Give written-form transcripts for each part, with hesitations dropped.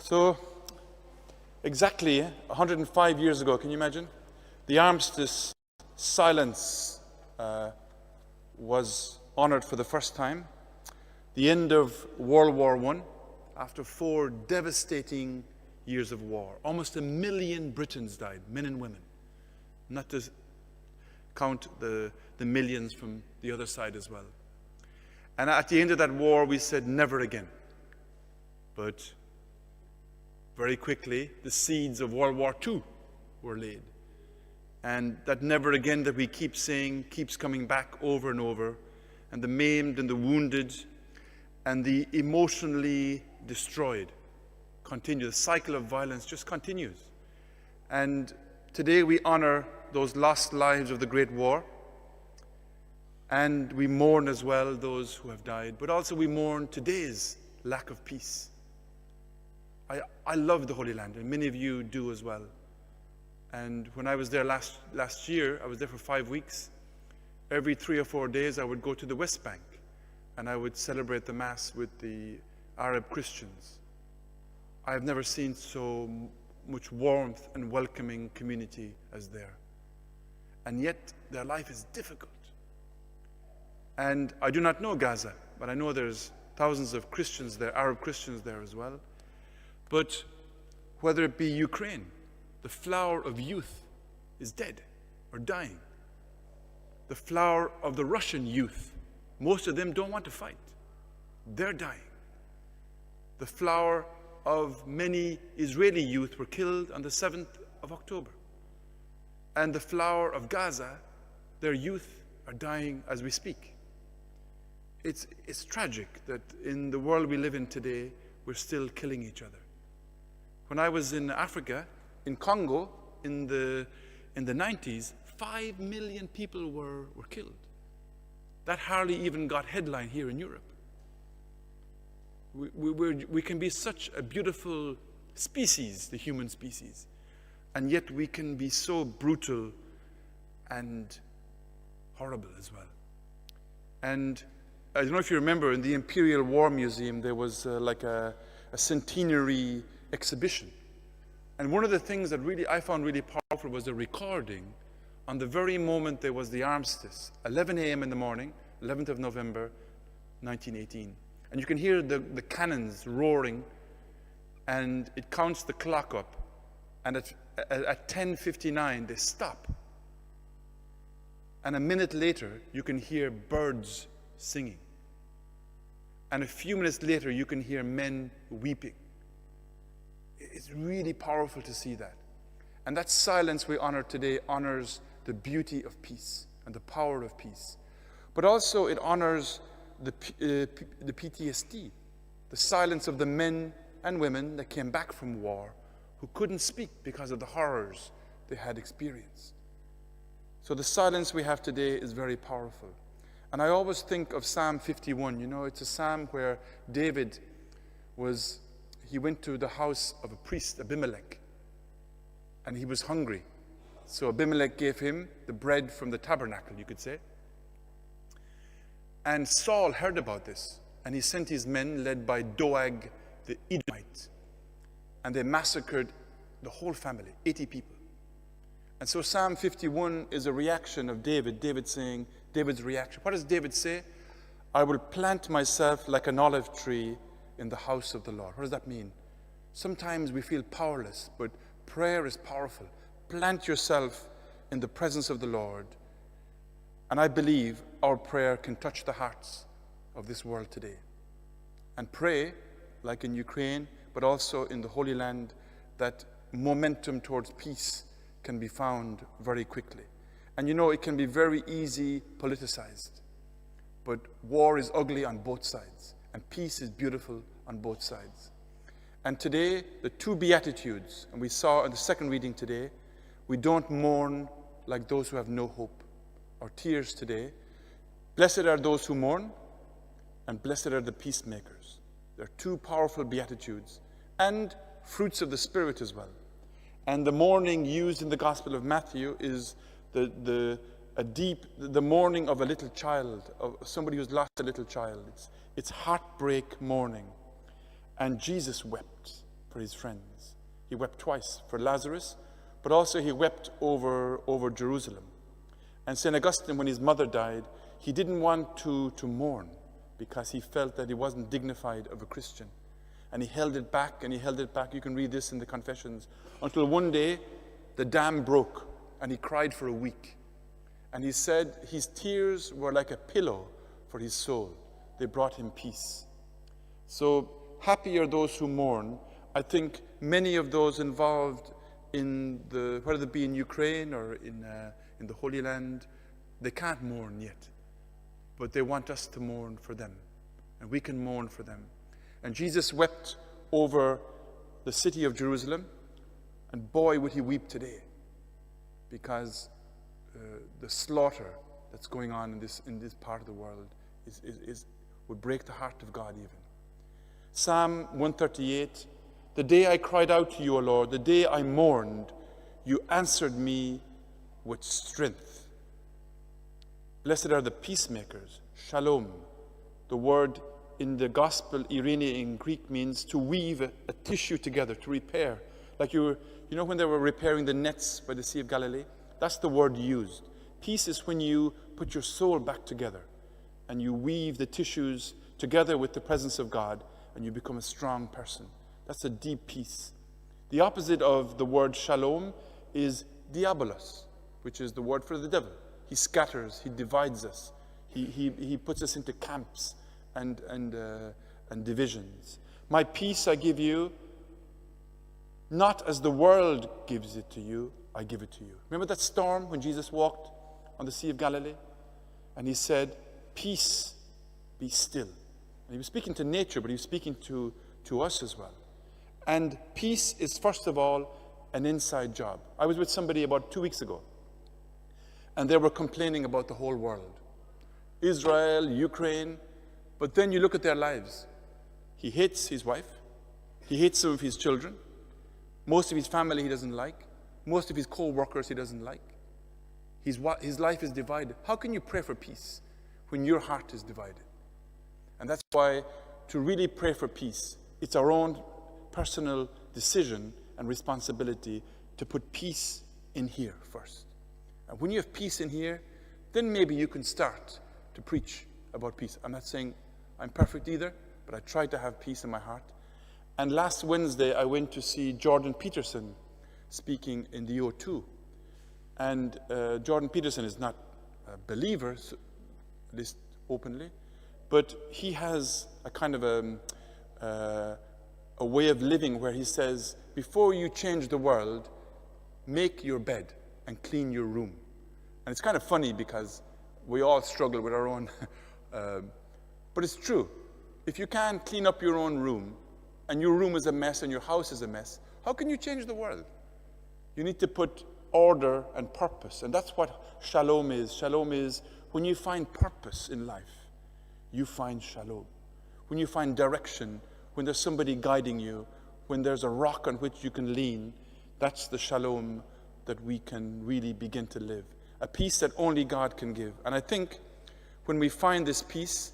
So, exactly 105 years ago, can you imagine? The armistice silence was honored for the first time. The end of World War I, after 4 devastating years of war. Almost 1 million Britons died, men and women. Not to count the millions from the other side as well. And at the end of that war, we said, never again. But very quickly, the seeds of World War II were laid. And that never again that we keep saying keeps coming back over and over. And the maimed and the wounded and the emotionally destroyed continue. The cycle of violence just continues. And today we honor those lost lives of the Great War. And we mourn as well those who have died. But also we mourn today's lack of peace. I love the Holy Land, and many of you do as well. And when I was there last year, I was there for 5 weeks. Every 3 or 4 days, I would go to the West Bank, and I would celebrate the Mass with the Arab Christians. I have never seen so much warmth and welcoming community as there. And yet, their life is difficult. And I do not know Gaza, but I know there's thousands of Christians there, Arab Christians there as well. But whether it be Ukraine, the flower of youth is dead or dying. The flower of the Russian youth, most of them don't want to fight. They're dying. The flower of many Israeli youth were killed on the 7th of October. And the flower of Gaza, their youth are dying as we speak. It's tragic that in the world we live in today, we're still killing each other. When I was in Africa, in Congo, in the 90s, 5 million people were killed. That hardly even got headline here in Europe. We can be such a beautiful species, the human species, and yet we can be so brutal and horrible as well. And I don't know if you remember, in the Imperial War Museum, there was like a centenary exhibition. And one of the things that I found really powerful was the recording on the very moment there was the armistice, 11 a.m. in the morning, 11th of November, 1918. And you can hear the cannons roaring, and it counts the clock up. And at 10:59, they stop. And a minute later, you can hear birds singing. And a few minutes later, you can hear men weeping. It's really powerful to see that. And that silence we honor today honors the beauty of peace and the power of peace. But also it honors the PTSD, the silence of the men and women that came back from war who couldn't speak because of the horrors they had experienced. So the silence we have today is very powerful. And I always think of Psalm 51. You know, it's a psalm where David he went to the house of a priest, Abimelech, and he was hungry. So Abimelech gave him the bread from the tabernacle, you could say. And Saul heard about this, and he sent his men, led by Doeg the Edomite, and they massacred the whole family, 80 people. And so Psalm 51 is a reaction of David's reaction. What does David say? I will plant myself like an olive tree in the house of the Lord. What does that mean? Sometimes we feel powerless, but prayer is powerful. Plant yourself in the presence of the Lord. And I believe our prayer can touch the hearts of this world today. And pray, like in Ukraine, but also in the Holy Land, that momentum towards peace can be found very quickly. And you know, it can be very easy politicized. But war is ugly on both sides. And peace is beautiful on both sides. And today, the 2 Beatitudes, and we saw in the second reading today, we don't mourn like those who have no hope. Our tears today. Blessed are those who mourn, and blessed are the peacemakers. There are 2 powerful Beatitudes, and fruits of the Spirit as well. And the mourning used in the Gospel of Matthew is the mourning of a little child, of somebody who's lost a little child. It's heartbreak mourning. And Jesus wept for his friends. He wept twice for Lazarus, but also he wept over Jerusalem. And St. Augustine, when his mother died, he didn't want to mourn because he felt that he wasn't dignified of a Christian. And he held it back, and he held it back. You can read this in the Confessions. Until one day, the dam broke, and he cried for a week. And he said his tears were like a pillow for his soul. They brought him peace. So happy are those who mourn. I think many of those involved in whether it be in Ukraine or in the Holy Land, they can't mourn yet. But they want us to mourn for them. And we can mourn for them. And Jesus wept over the city of Jerusalem. And boy, would he weep today. Because the slaughter that's going on in this part of the world would break the heart of God even. Psalm 138, the day I cried out to you, O Lord, the day I mourned, you answered me with strength. Blessed are the peacemakers, shalom. The word in the gospel, Irene, in Greek means to weave a tissue together, to repair. Like you know when they were repairing the nets by the Sea of Galilee? That's the word used. Peace is when you put your soul back together and you weave the tissues together with the presence of God and you become a strong person. That's a deep peace. The opposite of the word shalom is diabolos, which is the word for the devil. He scatters, he divides us. He puts us into camps and divisions. My peace I give you, not as the world gives it to you, I give it to you. Remember that storm when Jesus walked on the Sea of Galilee? And he said, peace, be still. And he was speaking to nature, but he was speaking to us as well. And peace is, first of all, an inside job. I was with somebody about 2 weeks ago, and they were complaining about the whole world. Israel, Ukraine, but then you look at their lives. He hates his wife. He hates some of his children. Most of his family he doesn't like. Most of his co-workers he doesn't like. His life is divided. How can you pray for peace when your heart is divided? And that's why to really pray for peace, it's our own personal decision and responsibility to put peace in here first. And when you have peace in here, then maybe you can start to preach about peace. I'm not saying I'm perfect either, but I try to have peace in my heart. And last Wednesday, I went to see Jordan Peterson speaking in the O2. And Jordan Peterson is not a believer, at least openly, but he has a kind of a way of living where he says, before you change the world, make your bed and clean your room. And it's kind of funny because we all struggle with our own, but it's true. If you can't clean up your own room, and your room is a mess and your house is a mess, how can you change the world? You need to put order and purpose, and that's what shalom is. Shalom is when you find purpose in life, you find shalom. When you find direction, when there's somebody guiding you, when there's a rock on which you can lean, that's the shalom that we can really begin to live. A peace that only God can give. And I think when we find this peace,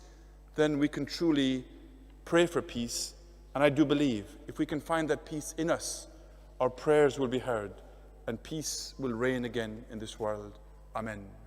then we can truly pray for peace. And I do believe if we can find that peace in us, our prayers will be heard and peace will reign again in this world. Amen.